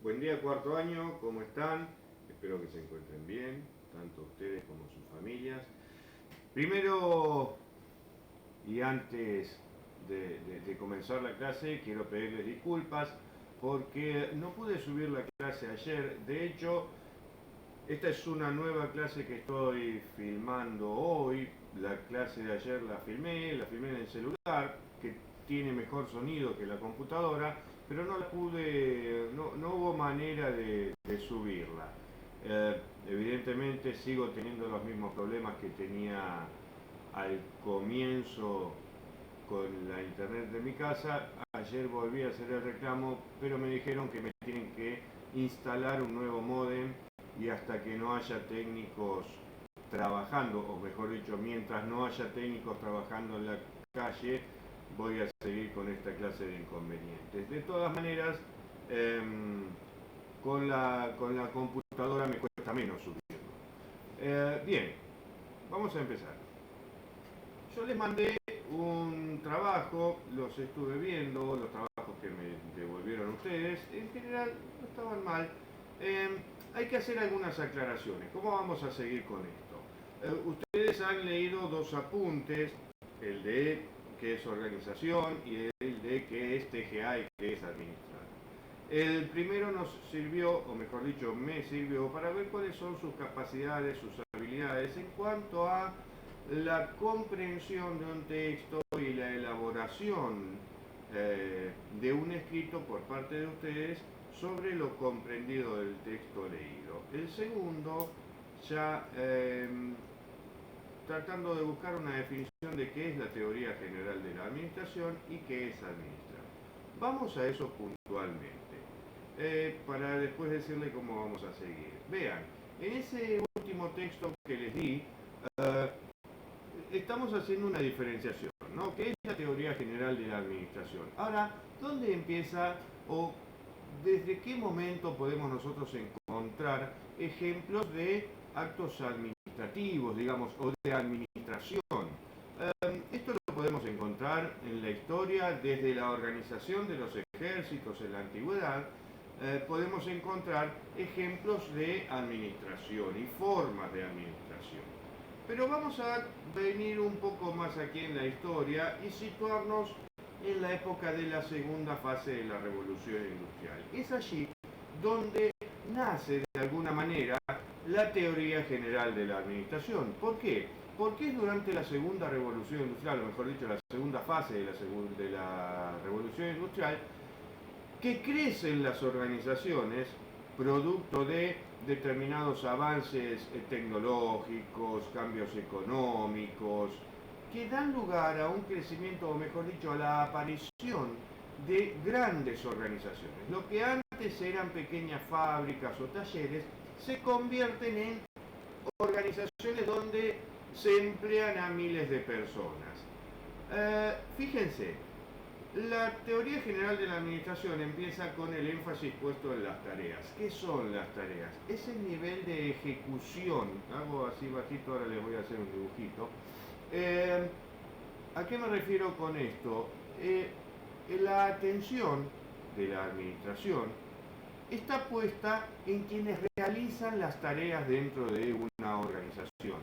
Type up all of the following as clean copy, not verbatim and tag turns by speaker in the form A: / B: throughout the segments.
A: Buen día, cuarto año, ¿cómo están? Espero que se encuentren bien, tanto ustedes como sus familias. Primero y antes de comenzar la clase, quiero pedirles disculpas porque no pude subir la clase ayer. De hecho, esta es una nueva clase que estoy filmando hoy. La clase de ayer la filmé en el celular, que tiene mejor sonido que la computadora, pero no la pude, no hubo manera de subirla. Evidentemente sigo teniendo los mismos problemas que tenía al comienzo con la internet de mi casa. Ayer volví a hacer el reclamo, pero me dijeron que me tienen que instalar un nuevo módem y hasta que no haya técnicos trabajando, o mejor dicho, mientras no haya técnicos trabajando en la calle, voy a seguir con esta clase de inconvenientes. De todas maneras, eh, con la computadora me cuesta menos subirlo. Bien, vamos a empezar. Yo les mandé un trabajo, los estuve viendo, los trabajos que me devolvieron ustedes, en general no estaban mal. Hay que hacer algunas aclaraciones. ¿Cómo vamos a seguir con esto? Ustedes han leído dos apuntes, el de qué es organización y el de qué es TGA y qué es administrar. El primero nos sirvió, o mejor dicho, me sirvió para ver cuáles son sus capacidades, sus habilidades en cuanto a la comprensión de un texto y la elaboración de un escrito por parte de ustedes sobre lo comprendido del texto leído. El segundo, ya tratando de buscar una definición de qué es la teoría general de la administración y qué es administrar. Vamos a eso puntualmente, para después decirle cómo vamos a seguir. Vean, en ese último texto que les di, eh, estamos haciendo una diferenciación, ¿no? ¿Qué es la teoría general de la administración? Ahora, ¿dónde empieza o desde qué momento podemos nosotros encontrar ejemplos de actos administrativos, digamos, o de administración? Esto lo podemos encontrar en la historia desde la organización de los ejércitos en la antigüedad. Podemos encontrar ejemplos de administración y formas de administración. Pero vamos a venir un poco más aquí en la historia y situarnos en la época de la segunda fase de la Revolución Industrial. Es allí donde nace de alguna manera la teoría general de la administración. ¿Por qué? Porque es durante la segunda revolución industrial, o mejor dicho, la segunda fase de la revolución industrial, que crecen las organizaciones producto de determinados avances tecnológicos, cambios económicos, que dan lugar a un crecimiento, o mejor dicho, a la aparición de grandes organizaciones. Lo que antes eran pequeñas fábricas o talleres se convierten en organizaciones donde se emplean a miles de personas. Fíjense, la teoría general de la administración empieza con el énfasis puesto en las tareas. ¿Qué son las tareas? Es el nivel de ejecución. Hago así bajito, ahora les voy a hacer un dibujito. ¿A qué me refiero con esto? La atención de la administración está puesta en quienes realizan las tareas dentro de una organización.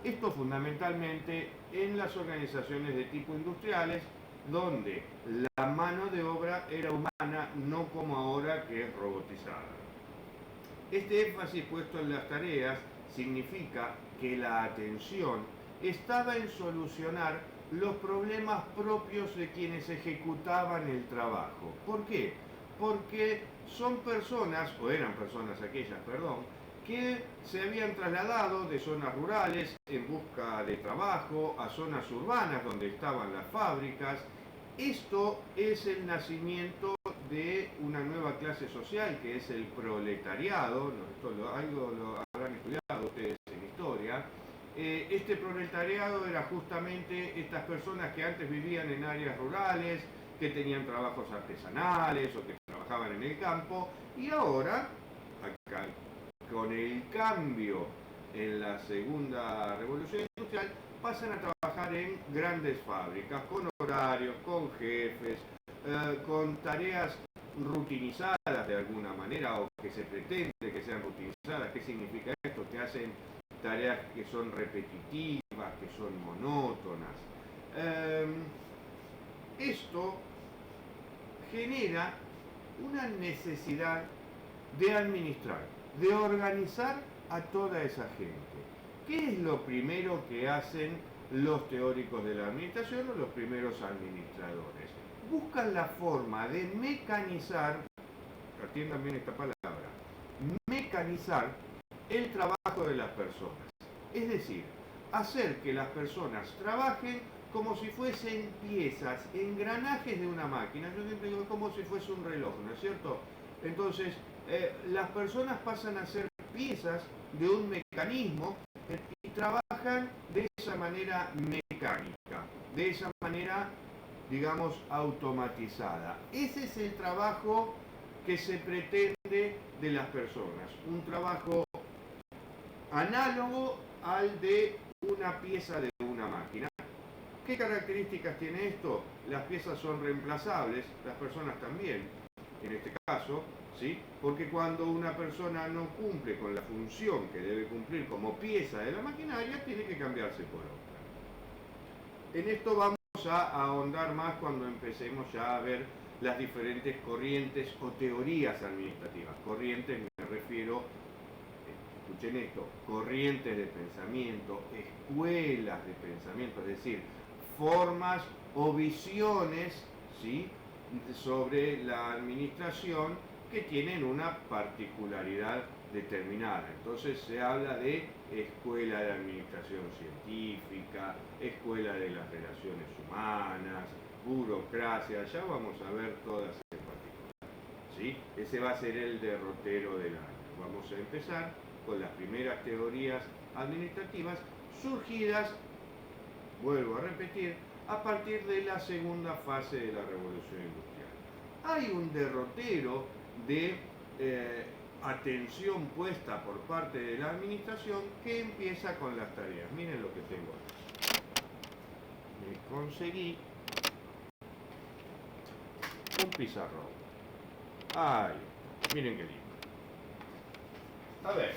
A: Esto fundamentalmente en las organizaciones de tipo industriales, donde la mano de obra era humana, no como ahora que es robotizada. Este énfasis puesto en las tareas significa que la atención estaba en solucionar los problemas propios de quienes ejecutaban el trabajo. ¿Por qué? Porque son personas, o eran personas aquellas, perdón, que se habían trasladado de zonas rurales en busca de trabajo a zonas urbanas donde estaban las fábricas. Esto es el nacimiento de una nueva clase social que es el proletariado. Algo lo habrán estudiado ustedes en historia. Este proletariado era justamente estas personas que antes vivían en áreas rurales, que tenían trabajos artesanales o que trabajaban en el campo, y ahora, acá, con el cambio en la segunda revolución industrial, pasan a trabajar en grandes fábricas, con horarios, con jefes, con tareas rutinizadas de alguna manera o que se pretende que sean rutinizadas. ¿Qué significa esto? Que hacen tareas que son repetitivas, que son monótonas. Esto genera una necesidad de administrar, de organizar a toda esa gente. ¿Qué es lo primero que hacen los teóricos de la administración o los primeros administradores? Buscan la forma de mecanizar, atiendan bien esta palabra, mecanizar el trabajo de las personas. Es decir, hacer que las personas trabajen como si fuesen piezas, engranajes de una máquina. Yo siempre digo como si fuese un reloj, ¿no es cierto? Entonces, las personas pasan a ser piezas de un mecanismo y trabajan de esa manera mecánica, de esa manera, digamos, automatizada. Ese es el trabajo que se pretende de las personas, un trabajo análogo al de una pieza de una máquina. ¿Qué características tiene esto? Las piezas son reemplazables, las personas también, en este caso, ¿sí? Porque cuando una persona no cumple con la función que debe cumplir como pieza de la maquinaria, tiene que cambiarse por otra. En esto vamos a ahondar más cuando empecemos ya a ver las diferentes corrientes o teorías administrativas. Corrientes me refiero, escuchen esto, corrientes de pensamiento, escuelas de pensamiento, es decir, formas o visiones, ¿sí?, sobre la administración que tienen una particularidad determinada. Entonces se habla de escuela de administración científica, escuela de las relaciones humanas, burocracia, ya vamos a ver todas en particular, ¿sí? Ese va a ser el derrotero del año. Vamos a empezar con las primeras teorías administrativas surgidas, vuelvo a repetir, a partir de la segunda fase de la Revolución Industrial. Hay un derrotero de atención puesta por parte de la administración que empieza con las tareas. Miren lo que tengo aquí. Me conseguí un pizarrón. Ay, miren qué lindo. A ver,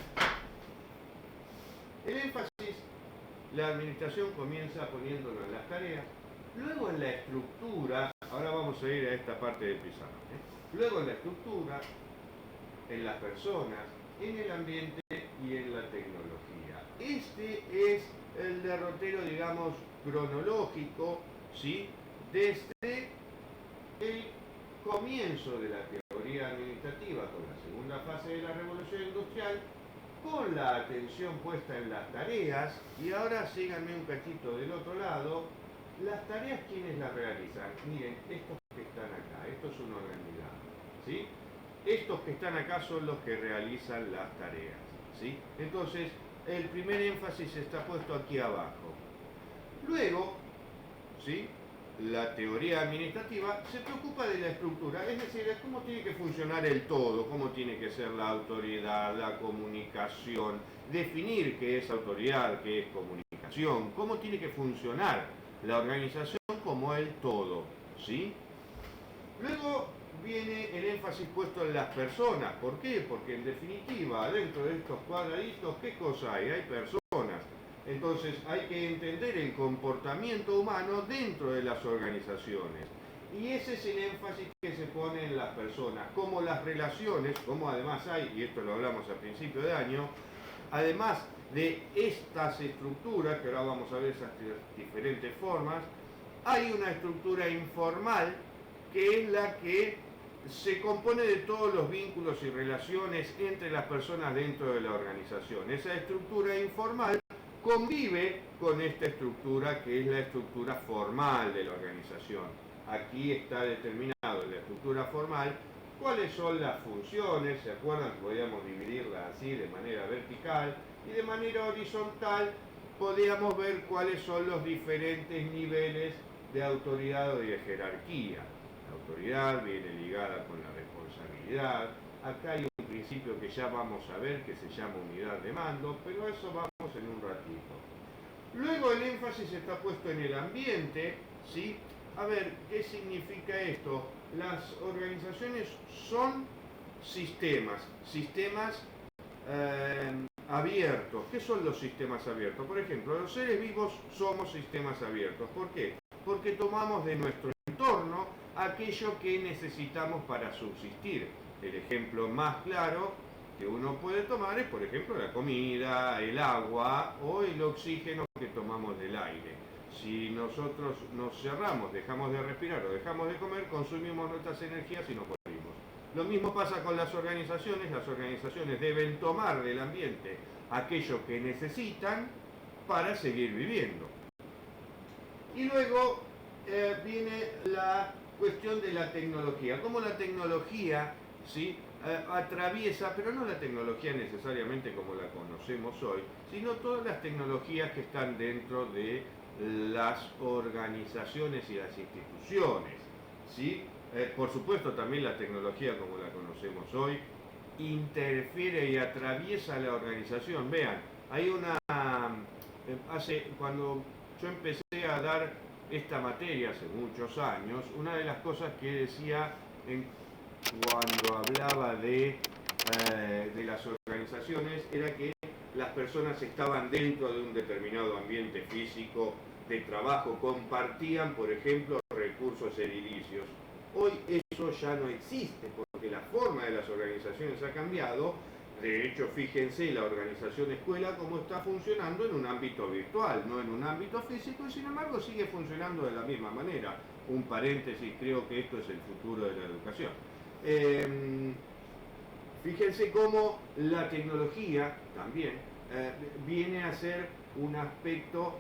A: el énfasis, la administración comienza poniéndolo en las tareas, luego en la estructura, ahora vamos a ir a esta parte del pizarrón, luego en la estructura, en las personas, en el ambiente y en la tecnología. Este es el derrotero, digamos, cronológico, ¿sí?, desde el comienzo de la teoría administrativa con la segunda fase de la Revolución Industrial, con la atención puesta en las tareas. Y ahora síganme un cachito del otro lado. Las tareas, ¿quiénes las realizan? Miren, estos que están acá, esto es un organigrama, ¿sí? Estos que están acá son los que realizan las tareas, ¿sí? Entonces, el primer énfasis está puesto aquí abajo. Luego, ¿sí?, la teoría administrativa se preocupa de la estructura, es decir, de cómo tiene que funcionar el todo, cómo tiene que ser la autoridad, la comunicación, definir qué es autoridad, qué es comunicación, cómo tiene que funcionar la organización como el todo, ¿sí? Luego viene el énfasis puesto en las personas. ¿Por qué? Porque en definitiva, dentro de estos cuadraditos, ¿qué cosa hay? Hay personas. Entonces hay que entender el comportamiento humano dentro de las organizaciones. Y ese es el énfasis que se pone en las personas, como las relaciones, como además hay, y esto lo hablamos a principio de año, además de estas estructuras, que ahora vamos a ver esas diferentes formas, hay una estructura informal que es la que se compone de todos los vínculos y relaciones entre las personas dentro de la organización. Esa estructura informal convive con esta estructura que es la estructura formal de la organización. Aquí está determinado en la estructura formal cuáles son las funciones. ¿Se acuerdan que podíamos dividirla así de manera vertical? Y de manera horizontal podíamos ver cuáles son los diferentes niveles de autoridad o de jerarquía. La autoridad viene ligada con la responsabilidad. Acá hay un principio que ya vamos a ver que se llama unidad de mando, pero eso vamos en un ratito. Luego el énfasis está puesto en el ambiente, ¿sí? A ver, ¿qué significa esto? Las organizaciones son sistemas abiertos. ¿Qué son los sistemas abiertos? Por ejemplo, los seres vivos somos sistemas abiertos. ¿Por qué? Porque tomamos de nuestro entorno aquello que necesitamos para subsistir. El ejemplo más claro que uno puede tomar es, por ejemplo, la comida, el agua o el oxígeno que tomamos del aire. Si nosotros nos cerramos, dejamos de respirar o dejamos de comer, consumimos nuestras energías y nos morimos. Lo mismo pasa con las organizaciones deben tomar del ambiente aquello que necesitan para seguir viviendo. Y luego viene la cuestión de la tecnología, cómo la tecnología, ¿sí?, atraviesa, pero no la tecnología necesariamente como la conocemos hoy, sino todas las tecnologías que están dentro de las organizaciones y las instituciones, ¿sí? Por supuesto también la tecnología como la conocemos hoy interfiere y atraviesa la organización. Vean, hay una... cuando yo empecé a dar esta materia hace muchos años, una de las cosas que decía cuando hablaba de las organizaciones era que las personas estaban dentro de un determinado ambiente físico de trabajo, compartían, por ejemplo, recursos edilicios. Hoy eso ya no existe porque la forma de las organizaciones ha cambiado. De hecho, fíjense la organización escuela cómo está funcionando en un ámbito virtual, no en un ámbito físico, y sin embargo sigue funcionando de la misma manera. Un paréntesis, creo que esto es el futuro de la educación. Fíjense cómo la tecnología también viene a ser un aspecto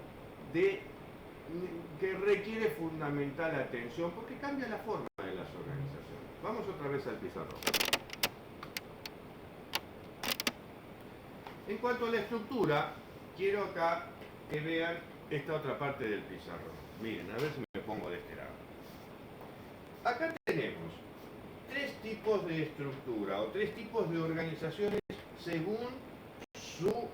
A: que requiere fundamental atención porque cambia la forma de las organizaciones. Vamos otra vez al pizarrón. En cuanto a la estructura, quiero acá que vean esta otra parte del pizarrón. Miren, a ver si me pongo de este lado. Acá tenemos tres tipos de estructura o tres tipos de organizaciones según su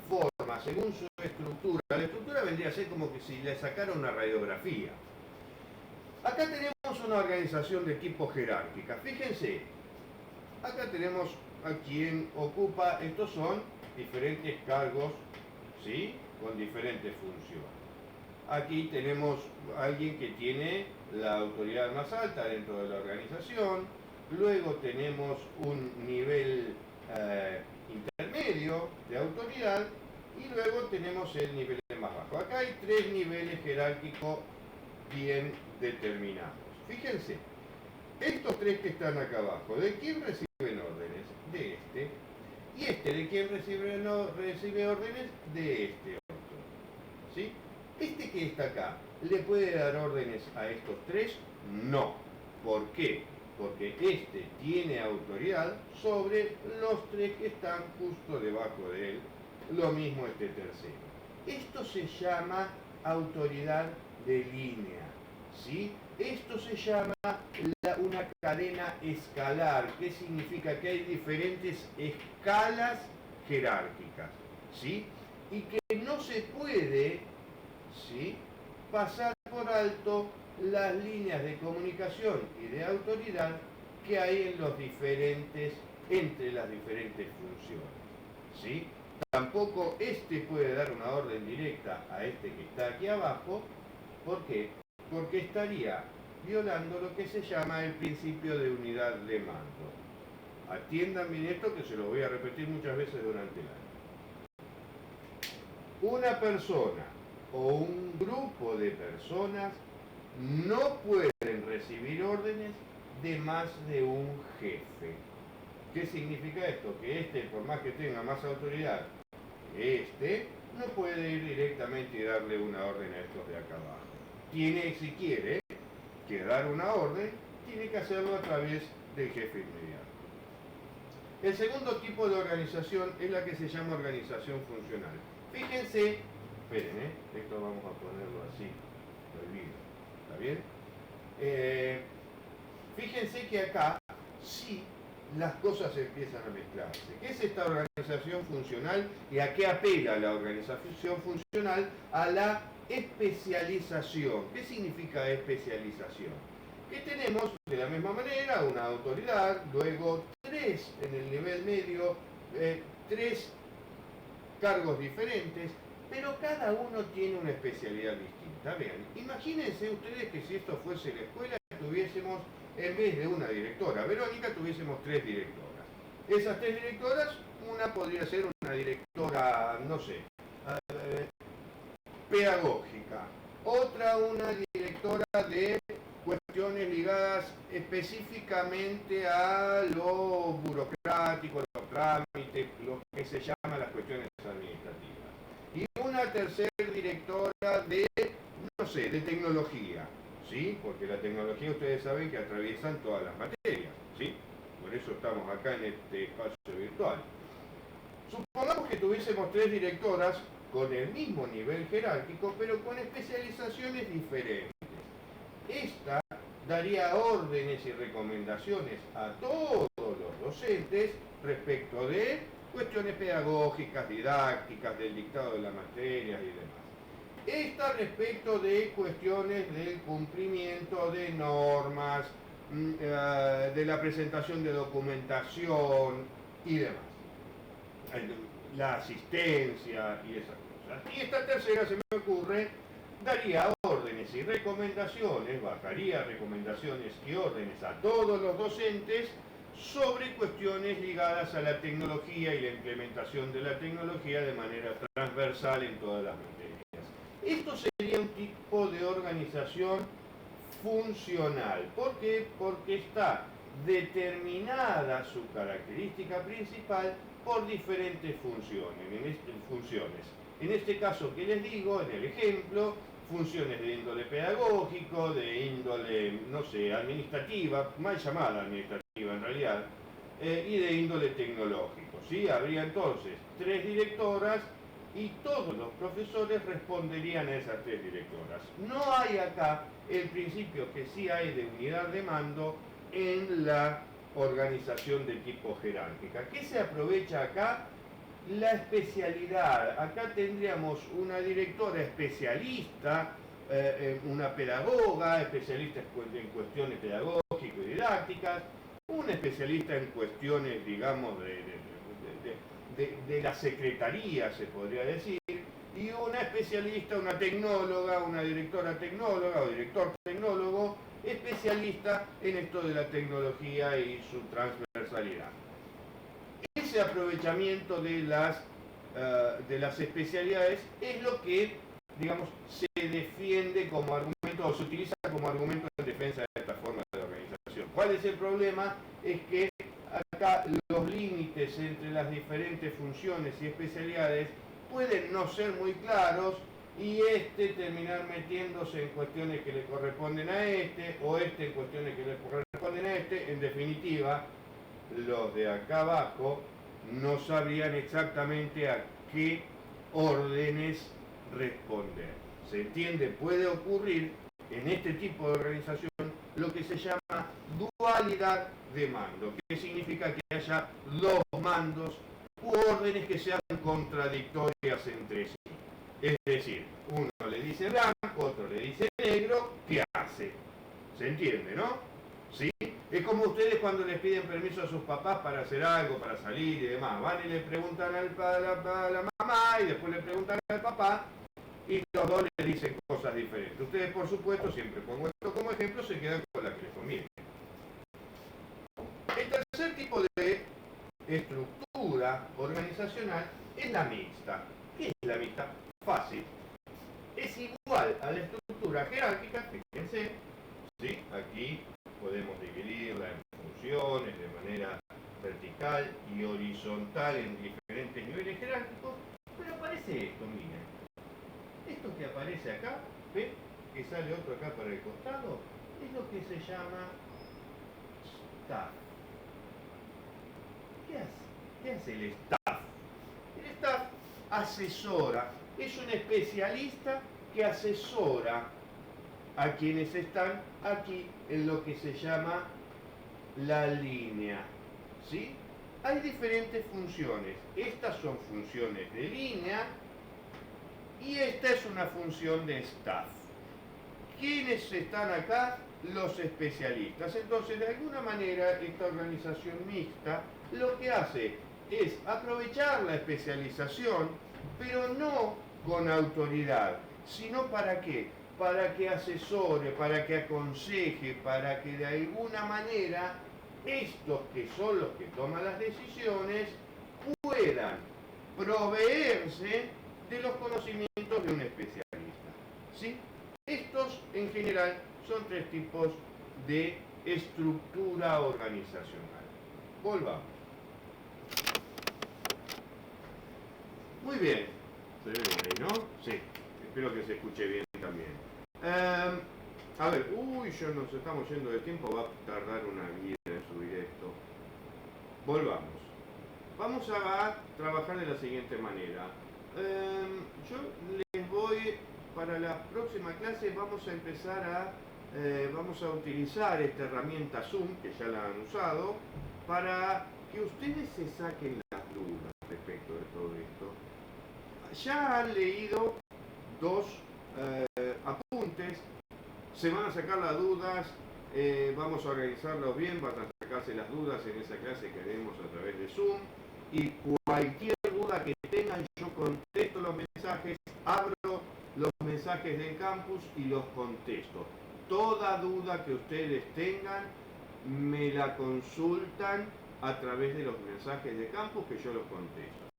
A: forma, según su estructura. La estructura vendría a ser como que si le sacara una radiografía. Acá tenemos una organización de tipo jerárquica. Fíjense, acá tenemos a quien ocupa, estos son diferentes cargos, ¿sí?, con diferentes funciones. Aquí tenemos a alguien que tiene la autoridad más alta dentro de la organización, luego tenemos un nivel intermedio de autoridad y luego tenemos el nivel más bajo. Acá hay tres niveles jerárquicos bien determinados. Fíjense, estos tres que están acá abajo, ¿de quién reciben órdenes? De este. Y este, ¿de quién recibe órdenes? De este otro. ¿Sí? Este que está acá, ¿le puede dar órdenes a estos tres? No. ¿Por qué? Porque este tiene autoridad sobre los tres que están justo debajo de él. Lo mismo este tercero. Esto se llama autoridad de línea, ¿sí? Esto se llama una cadena escalar. ¿Qué significa? Que hay diferentes escalas jerárquicas, ¿sí? Y que no se puede, ¿sí?, pasar por alto las líneas de comunicación y de autoridad que hay entre las diferentes funciones, ¿sí? Tampoco este puede dar una orden directa a este que está aquí abajo. ¿Por qué? Porque estaría violando lo que se llama el principio de unidad de mando. Atiendan bien esto, que se lo voy a repetir muchas veces durante el año. Una persona o un grupo de personas no pueden recibir órdenes de más de un jefe. ¿Qué significa esto? Que este, por más que tenga más autoridad que este, no puede ir directamente y darle una orden a estos de acá abajo. Tiene, si quiere, que dar una orden, tiene que hacerlo a través del jefe inmediato. El segundo tipo de organización es la que se llama organización funcional. Fíjense, esperen, esto vamos a ponerlo así, lo olvido, ¿está bien? Fíjense que acá sí las cosas empiezan a mezclarse. ¿Qué es esta organización funcional y a qué apela la organización funcional? A la especialización. ¿Qué significa especialización? Que tenemos de la misma manera una autoridad, luego tres en el nivel medio, tres cargos diferentes, pero cada uno tiene una especialidad distinta. Vean, imagínense ustedes que si esto fuese la escuela, tuviésemos, en vez de una directora, Verónica, tuviésemos tres directoras. Esas tres directoras, una podría ser una directora, no sé, pedagógica, otra una directora de cuestiones ligadas específicamente a lo burocrático, los trámites, lo que se llama las cuestiones administrativas. Y una tercera directora de, no sé, de tecnología, ¿sí? Porque la tecnología ustedes saben que atraviesan todas las materias, ¿sí? Por eso estamos acá en este espacio virtual. Supongamos que tuviésemos tres directoras con el mismo nivel jerárquico, pero con especializaciones diferentes. Esta daría órdenes y recomendaciones a todos los docentes respecto de cuestiones pedagógicas, didácticas, del dictado de las materias y demás. Esta respecto de cuestiones del cumplimiento de normas, de la presentación de documentación y demás. La asistencia y esas cosas. Y esta tercera, se me ocurre, daría órdenes y recomendaciones, bajaría recomendaciones y órdenes a todos los docentes sobre cuestiones ligadas a la tecnología y la implementación de la tecnología de manera transversal en todas las materias. Esto sería un tipo de organización funcional. ¿Por qué? Porque está determinada su característica principal por diferentes funciones. En este caso que les digo, en el ejemplo, funciones de índole pedagógico, de índole, no sé, administrativa, mal llamada administrativa en realidad, y de índole tecnológico, ¿sí? Habría entonces tres directoras y todos los profesores responderían a esas tres directoras. No hay acá el principio que sí hay de unidad de mando en la organización de tipo jerárquica. ¿Qué se aprovecha acá? La especialidad. Acá tendríamos una directora especialista, una pedagoga, especialista en cuestiones pedagógicas y didácticas, un especialista en cuestiones, digamos, de la secretaría, se podría decir, y una especialista, una tecnóloga, una directora tecnóloga o director tecnólogo, especialista en esto de la tecnología y su transversalidad. Ese aprovechamiento de las especialidades es lo que, digamos, se defiende como argumento o se utiliza como argumento en defensa de esta forma de organización. ¿Cuál es el problema? Es que acá los límites entre las diferentes funciones y especialidades pueden no ser muy claros y terminar metiéndose en cuestiones que le corresponden a o en cuestiones que le corresponden a En definitiva, los de acá abajo no sabrían exactamente a qué órdenes responder. ¿Se entiende? Puede ocurrir en este tipo de organización lo que se llama dualidad de mando, que significa que haya dos mandos u órdenes que sean contradictorias entre sí. Es decir, uno le dice blanco, otro le dice negro, ¿qué hace? ¿Se entiende, no? ¿Sí? Es como ustedes cuando les piden permiso a sus papás para hacer algo, para salir y demás. Van y le preguntan a la mamá y después le preguntan al papá y los dos les dicen cosas diferentes. Ustedes, por supuesto, siempre pongo esto como ejemplo, se quedan con la que les conviene. El tercer tipo de estructura organizacional es la mixta. ¿Qué es la mixta? Fácil. Es igual a la estructura jerárquica, fíjense, ¿sí? Aquí podemos dividirla en funciones de manera vertical y horizontal en diferentes niveles jerárquicos, pero aparece esto, miren. Esto que aparece acá, ¿ven? Que sale otro acá para el costado, es lo que se llama staff. ¿Qué hace? ¿Qué hace el staff? El staff asesora, es un especialista que asesora a quienes están aquí en lo que se llama la línea, ¿sí? Hay diferentes funciones. Estas son funciones de línea Y esta es una función de staff. ¿Quiénes están acá? Los especialistas. Entonces, de alguna manera, esta organización mixta lo que hace es aprovechar la especialización, pero no con autoridad, sino ¿para qué? Para que asesore, para que aconseje, para que de alguna manera estos que son los que toman las decisiones puedan proveerse de los conocimientos de un especialista. ¿Sí? Estos en general son tres tipos de estructura organizacional. Volvamos. Muy bien. ¿Se ve bien ahí, no? Sí. Espero que se escuche bien también. A ver, ya nos estamos yendo de tiempo, va a tardar una vida en subir esto. Volvamos. Vamos a trabajar de la siguiente manera. Yo les voy, para la próxima clase vamos a empezar vamos a utilizar esta herramienta Zoom, que ya la han usado, para que ustedes se saquen las dudas respecto de todo esto. Ya han leído dos apuntes, se van a sacar las dudas, vamos a organizarlos bien, van a sacarse las dudas en esa clase que haremos a través de Zoom, y cualquier duda que tengan, yo contesto los mensajes, abro los mensajes del campus y los contesto. Toda duda que ustedes tengan, me la consultan a través de los mensajes de campus que yo los contesto.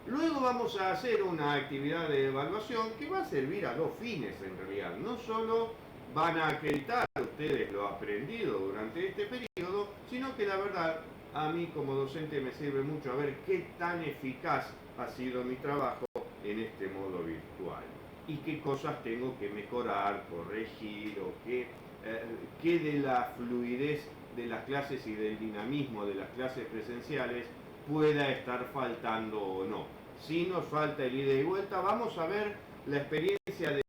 A: Luego vamos a hacer una actividad de evaluación que va a servir a dos fines en realidad. No solo van a acreditar ustedes lo aprendido durante este periodo, sino que la verdad a mí como docente me sirve mucho a ver qué tan eficaz ha sido mi trabajo en este modo virtual y qué cosas tengo que mejorar, corregir o qué de la fluidez de las clases y del dinamismo de las clases presenciales pueda estar faltando o no. Si nos falta el ida y vuelta, vamos a ver la experiencia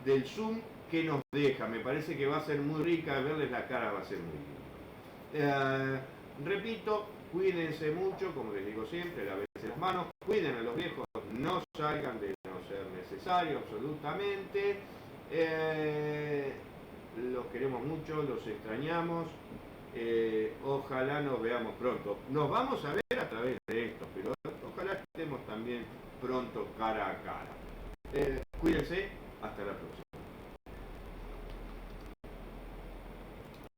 A: del Zoom que nos deja. Me parece que va a ser muy rica, verles la cara va a ser muy lindo. Repito, cuídense mucho, como les digo siempre, lávense las manos, cuiden a los viejos, no salgan de no ser necesario absolutamente. Los queremos mucho, los extrañamos. Ojalá nos veamos pronto. Nos vamos a ver a través de esto, pero ojalá estemos también pronto cara a cara. Cuídense, hasta la próxima.